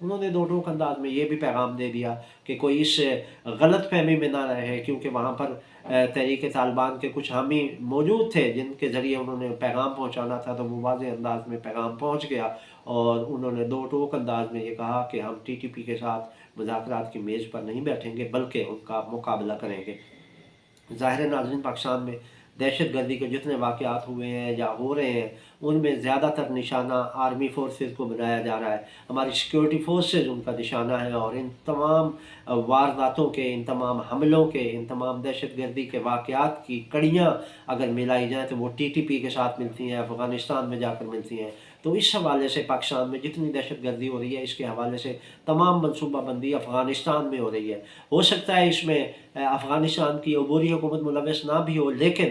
انہوں نے دو ٹوک انداز میں یہ بھی پیغام دے دیا کہ کوئی اس غلط فہمی میں نہ رہے، کیونکہ وہاں پر تحریک طالبان کے کچھ حامی موجود تھے جن کے ذریعے انہوں نے پیغام پہنچانا تھا، تو وہ واضح انداز میں پیغام پہنچ گیا، اور انہوں نے دو ٹوک انداز میں یہ کہا کہ ہم ٹی ٹی پی کے ساتھ مذاکرات کی میز پر نہیں بیٹھیں گے بلکہ ان کا مقابلہ کریں گے۔ ظاہر ناظرین، پاکستان میں دہشت گردی کے جتنے واقعات ہوئے ہیں یا ہو رہے ہیں ان میں زیادہ تر نشانہ آرمی فورسز کو بنایا جا رہا ہے، ہماری سیکیورٹی فورسز ان کا نشانہ ہے، اور ان تمام وارداتوں کے، ان تمام حملوں کے، ان تمام دہشت گردی کے واقعات کی کڑیاں اگر ملائی جائیں تو وہ ٹی ٹی پی کے ساتھ ملتی ہیں، افغانستان میں جا کر ملتی ہیں۔ تو اس حوالے سے پاکستان میں جتنی دہشت گردی ہو رہی ہے اس کے حوالے سے تمام منصوبہ بندی افغانستان میں ہو رہی ہے۔ ہو سکتا ہے اس میں افغانستان کی عبوری حکومت ملوث نہ بھی ہو، لیکن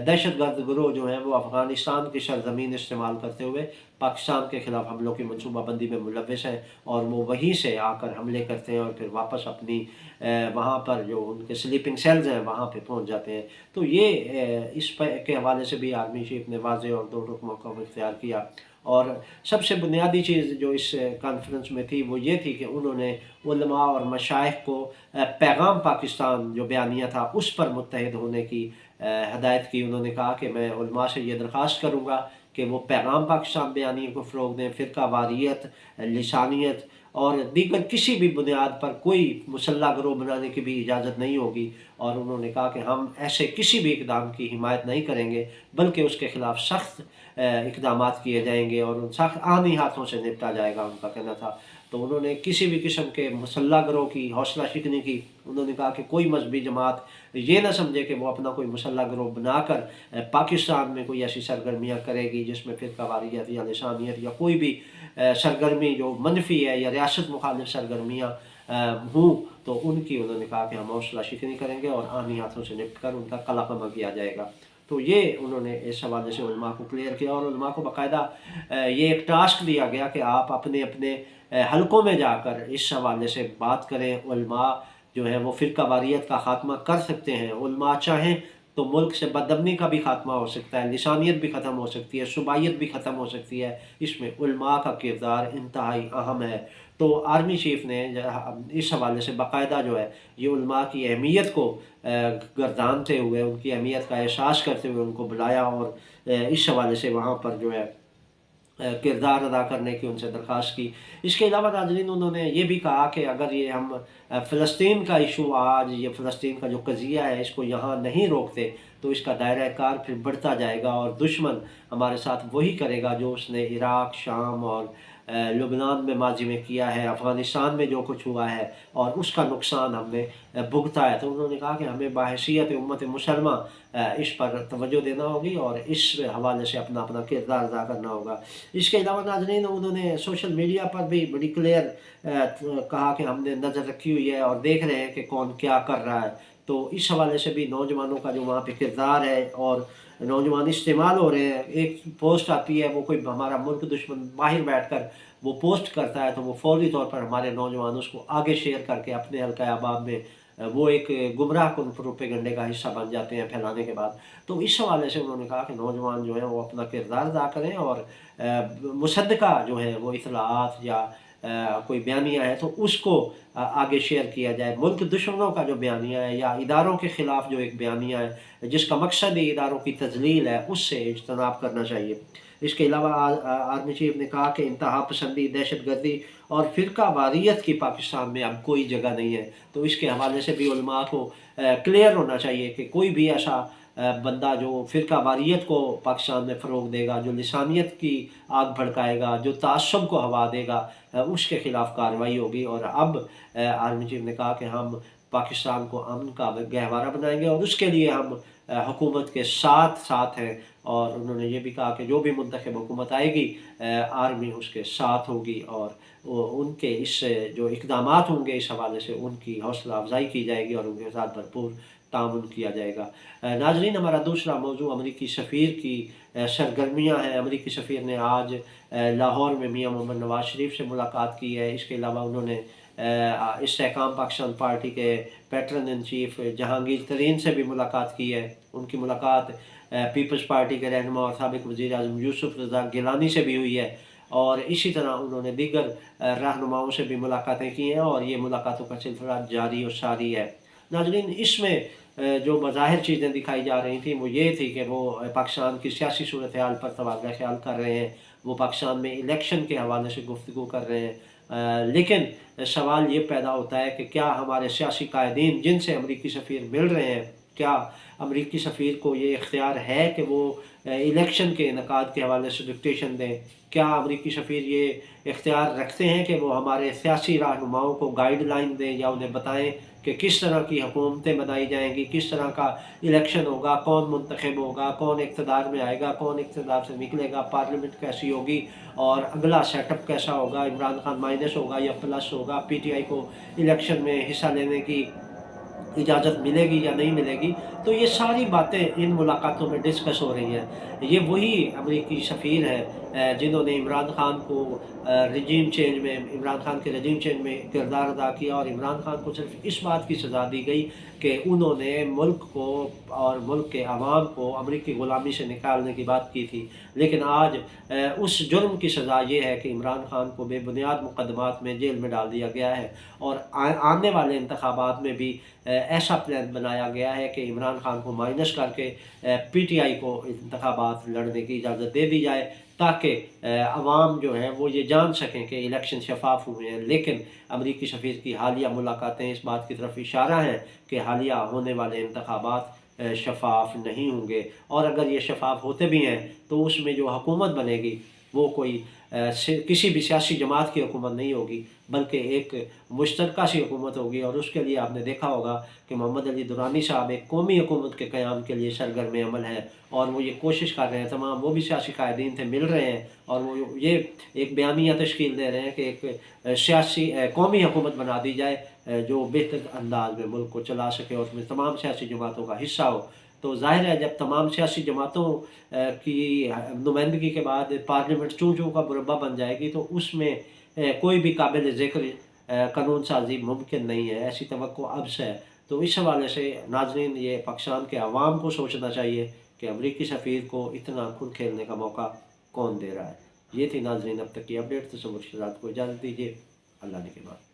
دہشت گرد گروہ جو ہیں وہ افغانستان کی سرزمین استعمال کرتے ہوئے پاکستان کے خلاف حملوں کی منصوبہ بندی میں ملوث ہیں، اور وہ وہیں سے آ کر حملے کرتے ہیں اور پھر واپس اپنی وہاں پر جو ان کے سلیپنگ سیلز ہیں وہاں پہ پہنچ جاتے ہیں۔ تو یہ اس کے حوالے سے بھی آرمی چیف نے واضح اور دو ٹوک موقع اختیار کیا، اور سب سے بنیادی چیز جو اس کانفرنس میں تھی وہ یہ تھی کہ انہوں نے علماء اور مشائخ کو پیغام پاکستان جو بیانیہ تھا اس پر متحد ہونے کی ہدایت کی۔ انہوں نے کہا کہ میں علماء سے یہ درخواست کروں گا کہ وہ پیغام پاکستان بیانیے کو فروغ دیں، فرقہ واریت، لسانیت اور دیگر کسی بھی بنیاد پر کوئی مسلح گروہ بنانے کی بھی اجازت نہیں ہوگی، اور انہوں نے کہا کہ ہم ایسے کسی بھی اقدام کی حمایت نہیں کریں گے بلکہ اس کے خلاف سخت اقدامات کیے جائیں گے اور ان سخت آنی ہاتھوں سے نپٹا جائے گا، ان کا کہنا تھا۔ تو انہوں نے کسی بھی قسم کے مسلح گروہ کی حوصلہ شکنی کی، انہوں نے کہا کہ کوئی مذہبی جماعت یہ نہ سمجھے کہ وہ اپنا کوئی مسلح گروہ بنا کر پاکستان میں کوئی ایسی سرگرمیاں کرے گی جس میں فرقہ واریت یا لسانیت یا کوئی بھی سرگرمی جو منفی ہے یا ریاست مخالف سرگرمیاں ہوں، تو ان کی انہوں نے کہا کہ ہم حوصلہ شکنی کریں گے اور آنی ہاتھوں سے نپٹ کر ان کا قلع قمع کیا جائے گا۔ تو یہ انہوں نے اس حوالے سے علماء کو کلیئر کیا، اور علماء کو باقاعدہ یہ ایک ٹاسک دیا گیا کہ آپ اپنے اپنے حلقوں میں جا کر اس حوالے سے بات کریں۔ علماء جو ہے وہ فرقہ واریت کا خاتمہ کر سکتے ہیں، علماء چاہیں تو ملک سے بدامنی کا بھی خاتمہ ہو سکتا ہے، لسانیت بھی ختم ہو سکتی ہے، صوبائیت بھی ختم ہو سکتی ہے، اس میں علماء کا کردار انتہائی اہم ہے۔ تو آرمی چیف نے اس حوالے سے باقاعدہ جو ہے یہ علماء کی اہمیت کو گردانتے ہوئے، ان کی اہمیت کا احساس کرتے ہوئے ان کو بلایا، اور اس حوالے سے وہاں پر جو ہے کردار ادا کرنے کی ان سے درخواست کی۔ اس کے علاوہ ناظرین انہوں نے یہ بھی کہا کہ اگر یہ ہم فلسطین کا ایشو آج، یہ فلسطین کا جو قضیہ ہے اس کو یہاں نہیں روکتے تو اس کا دائرہ کار پھر بڑھتا جائے گا، اور دشمن ہمارے ساتھ وہی کرے گا جو اس نے عراق، شام اور لبنان میں ماضی میں کیا ہے، افغانستان میں جو کچھ ہوا ہے، اور اس کا نقصان ہم نے بھگتا ہے۔ تو انہوں نے کہا کہ ہمیں بحیثیت امت مسلمہ اس پر توجہ دینا ہوگی اور اس حوالے سے اپنا اپنا کردار ادا کرنا ہوگا۔ اس کے علاوہ ناظرین انہوں نے سوشل میڈیا پر بھی بڑی کلیئر کہا کہ ہم نے نظر رکھی ہوئی ہے اور دیکھ رہے ہیں کہ کون کیا کر رہا ہے۔ تو اس حوالے سے بھی نوجوانوں کا جو وہاں پہ کردار ہے، اور نوجوان استعمال ہو رہے ہیں، ایک پوسٹ آتی ہے، وہ کوئی ہمارا ملک دشمن باہر بیٹھ کر وہ پوسٹ کرتا ہے تو وہ فوری طور پر ہمارے نوجوان اس کو آگے شیئر کر کے اپنے حلقہ احباب میں وہ ایک گمراہ کن پروپیگنڈے کا حصہ بن جاتے ہیں پھیلانے کے بعد۔ تو اس حوالے سے انہوں نے کہا کہ نوجوان جو ہیں وہ اپنا کردار ادا کریں، اور مصدقہ جو ہے وہ اطلاعات یا کوئی بیانیہ ہے تو اس کو آگے شیئر کیا جائے۔ ملک دشمنوں کا جو بیانیہ ہے یا اداروں کے خلاف جو ایک بیانیہ ہے جس کا مقصد ہی اداروں کی تذلیل ہے، اس سے اجتناب کرنا چاہیے۔ اس کے علاوہ آرمی چیف نے کہا کہ انتہا پسندی، دہشت گردی اور فرقہ واریت کی پاکستان میں اب کوئی جگہ نہیں ہے۔ تو اس کے حوالے سے بھی علماء کو کلیئر ہونا چاہیے کہ کوئی بھی ایسا بندہ جو فرقہ واریت کو پاکستان میں فروغ دے گا، جو لسانیت کی آگ بھڑکائے گا، جو تعصب کو ہوا دے گا، اس کے خلاف کارروائی ہوگی۔ اور اب آرمی چیف نے کہا کہ ہم پاکستان کو امن کا گہوارہ بنائیں گے اور اس کے لیے ہم حکومت کے ساتھ ہیں، اور انہوں نے یہ بھی کہا کہ جو بھی منتخب حکومت آئے گی آرمی اس کے ساتھ ہوگی، اور ان کے اس جو اقدامات ہوں گے اس حوالے سے ان کی حوصلہ افزائی کی جائے گی اور ان کے ساتھ بھرپور تعاون کیا جائے گا۔ ناظرین، ہمارا دوسرا موضوع امریکی سفیر کی سرگرمیاں ہیں۔ امریکی سفیر نے آج لاہور میں میاں محمد نواز شریف سے ملاقات کی ہے۔ اس کے علاوہ انہوں نے استحکام پاکستان پارٹی کے پیٹرن ان چیف جہانگیر ترین سے بھی ملاقات کی ہے۔ ان کی ملاقات پیپلز پارٹی کے رہنما اور سابق وزیر اعظم یوسف رضا گیلانی سے بھی ہوئی ہے، اور اسی طرح انہوں نے دیگر رہنماؤں سے بھی ملاقاتیں کی ہیں اور یہ ملاقاتوں کا سلسلہ جاری و ساری ہے۔ ناظرین، اس میں جو بظاہر چیزیں دکھائی جا رہی تھیں وہ یہ تھی کہ وہ پاکستان کی سیاسی صورتحال پر تبادلہ خیال کر رہے ہیں، وہ پاکستان میں الیکشن کے حوالے سے گفتگو کر رہے ہیں، لیکن سوال یہ پیدا ہوتا ہے کہ کیا ہمارے سیاسی قائدین جن سے امریکی سفیر مل رہے ہیں، کیا امریکی سفیر کو یہ اختیار ہے کہ وہ الیکشن کے انعقاد کے حوالے سے ڈکٹیشن دیں؟ کیا امریکی سفیر یہ اختیار رکھتے ہیں کہ وہ ہمارے سیاسی رہنماؤں کو گائیڈ لائن دیں یا انہیں بتائیں کہ کس طرح کی حکومتیں بنائی جائیں گی، کس طرح کا الیکشن ہوگا، کون منتخب ہوگا، کون اقتدار میں آئے گا، کون اقتدار سے نکلے گا، پارلیمنٹ کیسی ہوگی اور اگلا سیٹ اپ کیسا ہوگا، عمران خان مائنس ہوگا یا پلس ہوگا، پی ٹی آئی کو الیکشن میں حصہ لینے کی اجازت ملے گی یا نہیں ملے گی؟ تو یہ ساری باتیں ان ملاقاتوں میں ڈسکس ہو رہی ہیں۔ یہ وہی امریکی سفیر ہیں جنہوں نے عمران خان کو رجیم چینج میں، عمران خان کے رجیم چینج میں کردار ادا کیا، اور عمران خان کو صرف اس بات کی سزا دی گئی کہ انہوں نے ملک کو اور ملک کے عوام کو امریکی غلامی سے نکالنے کی بات کی تھی، لیکن آج اس جرم کی سزا یہ ہے کہ عمران خان کو بے بنیاد مقدمات میں جیل میں ڈال دیا گیا ہے، اور آنے والے انتخابات میں بھی ایسا پلان بنایا گیا ہے کہ عمران خان کو مائنس کر کے پی ٹی آئی کو انتخابات لڑنے کی اجازت دے دی جائے، تاکہ عوام جو ہیں وہ یہ جان سکیں کہ الیکشن شفاف ہوئے ہیں۔ لیکن امریکی سفیر کی حالیہ ملاقاتیں اس بات کی طرف اشارہ ہیں کہ حالیہ ہونے والے انتخابات شفاف نہیں ہوں گے، اور اگر یہ شفاف ہوتے بھی ہیں تو اس میں جو حکومت بنے گی وہ کوئی کسی بھی سیاسی جماعت کی حکومت نہیں ہوگی، بلکہ ایک مشترکہ سی حکومت ہوگی، اور اس کے لیے آپ نے دیکھا ہوگا کہ محمد علی درانی صاحب ایک قومی حکومت کے قیام کے لیے سرگرم عمل ہیں، اور وہ یہ کوشش کر رہے ہیں، تمام وہ بھی سیاسی قائدین تھے مل رہے ہیں اور وہ یہ ایک بیانیہ تشکیل دے رہے ہیں کہ ایک سیاسی قومی حکومت بنا دی جائے جو بہتر انداز میں ملک کو چلا سکے اور اس میں تمام سیاسی جماعتوں کا حصہ ہو۔ تو ظاہر ہے جب تمام سیاسی جماعتوں کی نمائندگی کے بعد پارلیمنٹ چوں چوں کا مربع بن جائے گی تو اس میں کوئی بھی قابل ذکر قانون سازی ممکن نہیں ہے، ایسی توقع اب سے ہے۔ تو اس حوالے سے ناظرین، یہ پاکستان کے عوام کو سوچنا چاہیے کہ امریکی سفیر کو اتنا کھل کھیلنے کا موقع کون دے رہا ہے۔ یہ تھی ناظرین اب تک کی اپڈیٹ، تصور شرات کو اجازت دیجیے، اللہ نے کے بعد۔